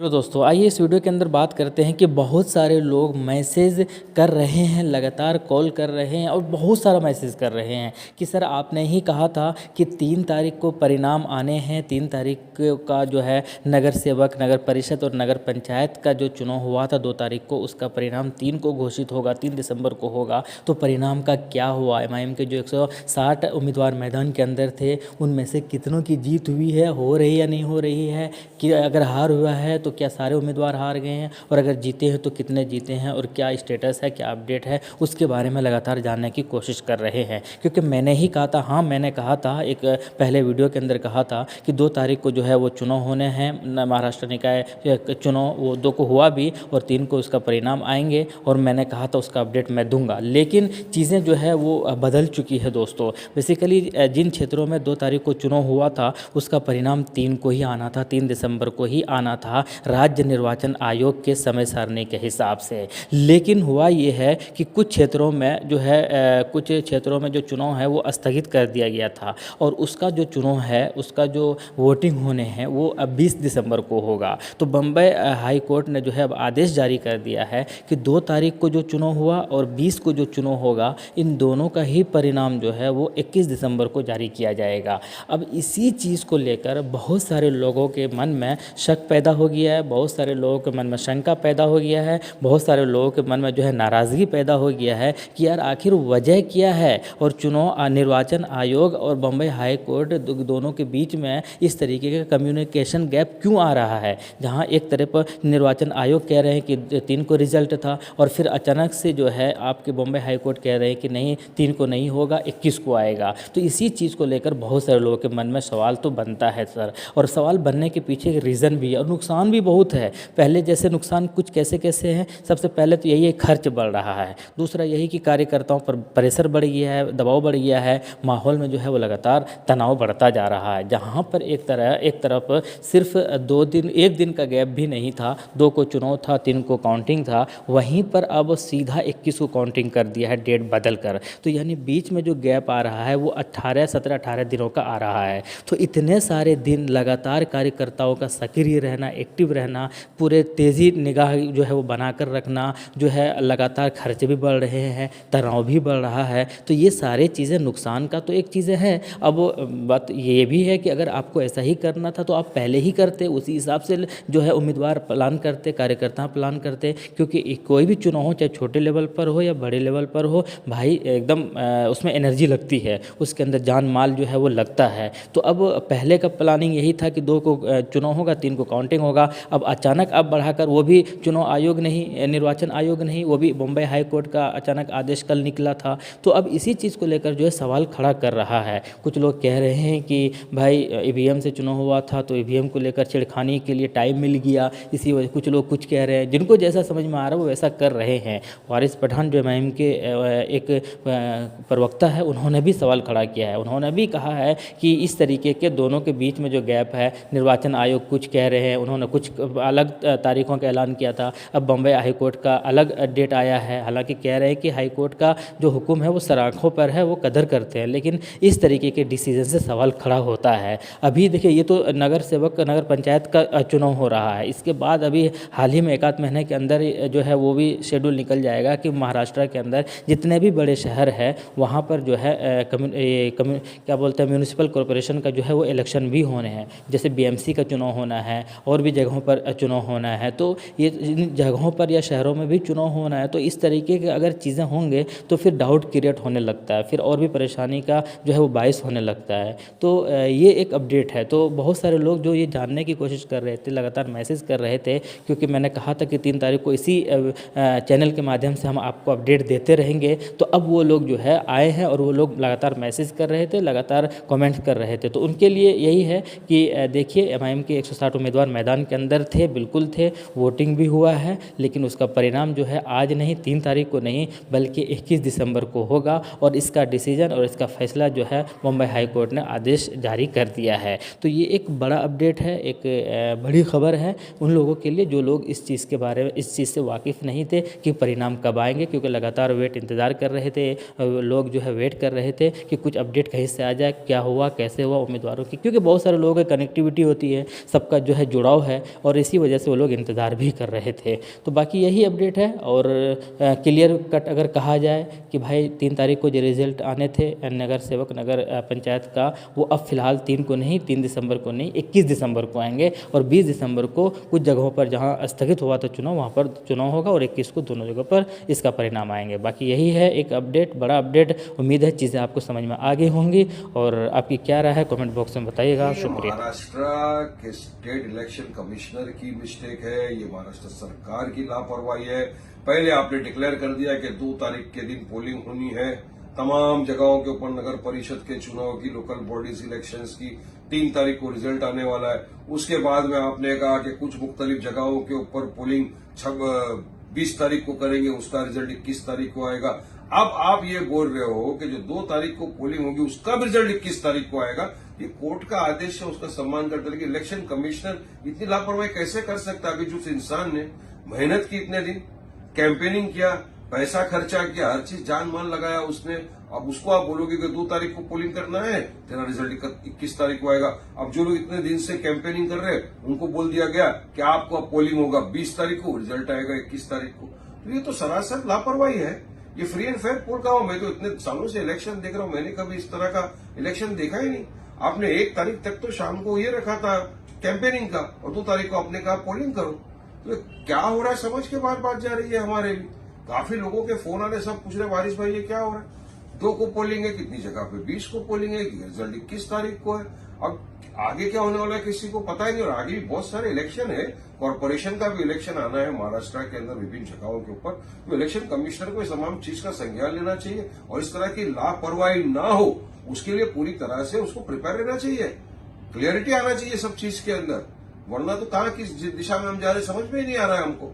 तो दोस्तों आइए इस वीडियो के अंदर बात करते हैं कि बहुत सारे लोग मैसेज कर रहे हैं, लगातार कॉल कर रहे हैं और बहुत सारा मैसेज कर रहे हैं कि सर आपने ही कहा था कि 3 तारीख को परिणाम आने हैं। 3 तारीख का जो है नगर सेवक, नगर परिषद और नगर पंचायत का जो चुनाव हुआ था 2 तारीख को, उसका परिणाम 3 को घोषित होगा, 3 दिसंबर को होगा। तो परिणाम का क्या हुआ? एमआईएम के जो 160 उम्मीदवार मैदान के अंदर थे उनमें से कितनों की जीत हुई है, हो रही या नहीं हो रही है, कि अगर हार हुआ है तो क्या सारे उम्मीदवार हार गए हैं, और अगर जीते हैं तो कितने जीते हैं और क्या स्टेटस है, क्या अपडेट है, उसके बारे में लगातार जानने की कोशिश कर रहे हैं। क्योंकि मैंने ही कहा था, हाँ मैंने कहा था, एक पहले वीडियो के अंदर कहा था कि 2 तारीख को जो है वो चुनाव होने हैं, महाराष्ट्र निकाय चुनाव, वो 2 को हुआ भी और 3 को उसका परिणाम आएंगे, और मैंने कहा था उसका अपडेट मैं दूंगा। लेकिन चीज़ें जो है वो बदल चुकी है दोस्तों। बेसिकली जिन क्षेत्रों में 2 तारीख को चुनाव हुआ था उसका परिणाम 3 को ही आना था, 3 दिसंबर को ही आना था राज्य निर्वाचन आयोग के समय सारणी के हिसाब से। लेकिन हुआ ये है कि कुछ क्षेत्रों में जो है कुछ क्षेत्रों में जो चुनाव है वो स्थगित कर दिया गया था, और उसका जो चुनाव है उसका जो वोटिंग होने हैं वो अब 20 दिसंबर को होगा। तो बम्बई हाई कोर्ट ने जो है अब आदेश जारी कर दिया है कि 2 तारीख को जो चुनाव हुआ और 20 को जो चुनाव होगा, इन दोनों का ही परिणाम जो है वो 21 दिसंबर को जारी किया जाएगा। अब इसी चीज़ को लेकर बहुत सारे लोगों के मन में शक पैदा हो गया है, बहुत सारे लोगों के मन में शंका पैदा हो गया है, बहुत सारे लोगों के मन में जो है नाराज़गी पैदा हो गया है कि यार आखिर वजह क्या है, और चुनाव निर्वाचन आयोग और बम्बई हाई कोर्ट दोनों के बीच में इस तरीके का कम्युनिकेशन गैप क्यों आ रहा है। जहां एक तरफ निर्वाचन आयोग कह रहे हैं कि 3 को रिजल्ट था, और फिर अचानक से जो है आपके बम्बई हाई कोर्ट कह रहे हैं कि नहीं 3 को नहीं होगा, 21 को आएगा। तो इसी चीज़ को लेकर बहुत सारे लोगों के मन में सवाल तो बनता है सर, और सवाल बनने के पीछे एक रीज़न भी है और नुकसान भी बहुत है। पहले जैसे नुकसान कुछ कैसे कैसे हैं, सबसे पहले तो यही है खर्च बढ़ रहा है, दूसरा यही कि कार्यकर्ताओं पर प्रेशर बढ़ गया है, दबाव बढ़ गया है, माहौल में जो है वो लगातार तनाव बढ़ता जा रहा है। जहाँ पर एक तरफ सिर्फ 2 दिन, 1 दिन का गैप भी नहीं था, 2 को चुनाव था, 3 को काउंटिंग था, वहीं पर अब सीधा 21 को काउंटिंग कर दिया है डेट बदल कर। तो यानी बीच में जो गैप आ रहा है वो 17 दिनों का आ रहा है। तो इतने सारे दिन लगातार कार्यकर्ताओं का सक्रिय रहना, एक्टिव रहना, पूरे तेज़ी निगाह जो है वो बनाकर रखना, जो है लगातार खर्चे भी बढ़ रहे हैं, तनाव भी बढ़ रहा है। तो ये सारे चीज़ें नुकसान का तो एक चीज़ें हैं। अब बात ये भी है कि अगर आपको ऐसा ही करना था तो आप पहले ही करते, उसी हिसाब से जो है उम्मीदवार प्लान करते, कार्यकर्ता प्लान करते, क्योंकि कोई भी चुनाव हो, चाहे छोटे लेवल पर हो या बड़े लेवल पर हो, भाई एकदम उसमें एनर्जी लगती है, उसके अंदर जान माल जो है वो लगता है। तो अब पहले का प्लानिंग यही था कि 2 को चुनाव होगा, 3 को काउंटिंग होगा। अब अचानक अब बढ़ाकर, वो भी चुनाव आयोग नहीं, निर्वाचन आयोग नहीं, वो भी बम्बई हाई कोर्ट का अचानक आदेश कल निकला था। तो अब इसी चीज़ को लेकर जो है सवाल खड़ा कर रहा है। कुछ लोग कह रहे हैं कि भाई ईवीएम से चुनाव हुआ था तो ईवीएम को लेकर छेड़खानी के लिए टाइम मिल गया, इसी वजह। कुछ लोग कुछ कह रहे हैं, जिनको जैसा समझ में आ रहा है वो वैसा कर रहे हैं। वारिस पठान जो एमआईएम के एक प्रवक्ता है, उन्होंने भी सवाल खड़ा किया है। उन्होंने भी कहा है कि इस तरीके के दोनों के बीच में जो गैप है, निर्वाचन आयोग कुछ कह रहे हैं, उन्होंने कुछ अलग तारीखों का ऐलान किया था, अब बम्बई हाई कोर्ट का अलग डेट आया है। हालांकि कह रहे हैं कि हाई कोर्ट का जो हुक्म है वो सराखों पर है, वो कदर करते हैं, लेकिन इस तरीके के डिसीजन से सवाल खड़ा होता है। अभी देखिए, ये तो नगर सेवक, नगर पंचायत का चुनाव हो रहा है, इसके बाद अभी हाल ही में 1 आध महीने के अंदर जो है वो भी शेड्यूल निकल जाएगा कि महाराष्ट्र के अंदर जितने भी बड़े शहर है वहाँ पर जो है क्या बोलते हैं, म्यूनिसिपल कॉरपोरेशन का जो है वो इलेक्शन भी होने हैं। जैसे बीएमसी का चुनाव होना है, और भी जगहों पर चुनाव होना है। तो ये इन जगहों पर या शहरों में भी चुनाव होना है। तो इस तरीके के अगर चीज़ें होंगे तो फिर डाउट क्रिएट होने लगता है, फिर और भी परेशानी का जो है वो बायस होने लगता है। तो ये एक अपडेट है। तो बहुत सारे लोग जो ये जानने की कोशिश कर रहे थे, लगातार मैसेज कर रहे थे, क्योंकि मैंने कहा था कि 3 तारीख को इसी चैनल के माध्यम से हम आपको अपडेट देते रहेंगे। तो अब वो लोग जो है आए हैं और वो लोग लगातार मैसेज कर रहे थे, लगातार कमेंट कर रहे थे। तो उनके लिए यही है कि देखिए, एमआईएम के 160 उम्मीदवार मैदान के अंदर थे, बिल्कुल थे, वोटिंग भी हुआ है, लेकिन उसका परिणाम जो है आज नहीं, 3 तारीख को नहीं, बल्कि 21 दिसंबर को होगा। और इसका डिसीजन और इसका फैसला जो है बम्बई हाई कोर्ट ने आदेश जारी कर दिया है। तो ये एक बड़ा अपडेट है, एक बड़ी खबर है उन लोगों के लिए जो लोग इस चीज़ के बारे में, इस चीज़ से वाकिफ़ नहीं थे कि परिणाम कब आएंगे, क्योंकि लगातार इंतज़ार कर रहे थे लोग, जो है वेट कर रहे थे कि कुछ अपडेट कहीं से आ जाए, क्या हुआ, कैसे हुआ उम्मीदवारों की, क्योंकि बहुत सारे लोगों की कनेक्टिविटी होती है, सबका जो है जुड़ाव है। और इसी वजह से वो लोग इंतज़ार भी कर रहे थे। तो बाकी यही अपडेट है। और क्लियर कट अगर कहा जाए कि भाई 3 तारीख को जो रिजल्ट आने थे नगर सेवक नगर पंचायत का, वो अब फिलहाल 3 को नहीं, 3 दिसंबर को नहीं, 21 दिसंबर को आएंगे। और 20 दिसंबर को कुछ जगहों पर जहां स्थगित हुआ था चुनाव, वहां पर चुनाव होगा और 21 को दोनों जगह पर इसका परिणाम आएंगे। बाकी यही है एक अपडेट, बड़ा अपडेट। उम्मीद है चीज़ें आपको समझ में आ गई होंगी, और आपकी क्या राय है कमेंट बॉक्स में बताइएगा। शुक्रिया। महाराष्ट्र के स्टेट इलेक्शन कमिश्नर की मिस्टेक है, ये महाराष्ट्र सरकार की लापरवाही है। पहले आपने डिक्लेयर कर दिया कि 2 तारीख के दिन पोलिंग होनी है तमाम जगहों के ऊपर, नगर परिषद के चुनाव की, लोकल बॉडीज इलेक्शंस की 3 तारीख को रिजल्ट आने वाला है। उसके बाद में आपने कहा कि कुछ मुख्तलिफ जगहों के ऊपर पोलिंग 20 तारीख को करेंगे, उसका रिजल्ट 21 तारीख को आएगा। अब आप ये बोल रहे हो कि जो 2 तारीख को पोलिंग होगी उसका भी रिजल्ट 21 तारीख को आएगा। ये कोर्ट का आदेश है, उसका सम्मान करते, लेकिन इलेक्शन कमिश्नर इतनी लापरवाही कैसे कर सकता है? अभी जो इंसान ने मेहनत की, इतने दिन कैंपेनिंग किया, पैसा खर्चा किया, हर चीज जान मान लगाया उसने, अब उसको आप बोलोगे कि 2 तारीख को पोलिंग करना है, तेरा रिजल्ट 21 तारीख को आएगा। अब जो लोग इतने दिन से कैंपेनिंग कर रहे हैं उनको बोल दिया गया कि आपको अब पोलिंग होगा 20 तारीख को, रिजल्ट आएगा 21 तारीख को। तो ये तो सरासर लापरवाही है। ये फ्री एंड फेयर पोल का हो। मैं तो इतने सालों से इलेक्शन देख रहा हूं, मैंने कभी इस तरह का इलेक्शन देखा ही नहीं। आपने 1 तारीख तक तो शाम को ये रखा था कैंपेनिंग का, और 2 तारीख को आपने कहा पोलिंग करो। तो क्या हो रहा है समझ के बात जा रही है। हमारे भी काफी लोगों के फोन आने, सब पूछ रहे वारिस भाई ये क्या हो रहा है, 2 को पोलिंग है, कितनी जगह पे 20 को पोलिंग है, रिजल्ट 21 तारीख को है। अब आगे क्या होने वाला है किसी को पता ही नहीं। और आगे भी बहुत सारे इलेक्शन है, कॉर्पोरेशन का भी इलेक्शन आना है महाराष्ट्र के अंदर विभिन्न जगहों के ऊपर। तो इलेक्शन कमिश्नर को इस तमाम चीज का संज्ञान लेना चाहिए, और इस तरह की लापरवाही ना हो उसके लिए पूरी तरह से उसको प्रिपेयर रहना चाहिए, क्लियरिटी आना चाहिए सब चीज के अंदर। वरना तो कहां किस दिशा में हम जा रहे समझ में ही नहीं आ रहा है हमको।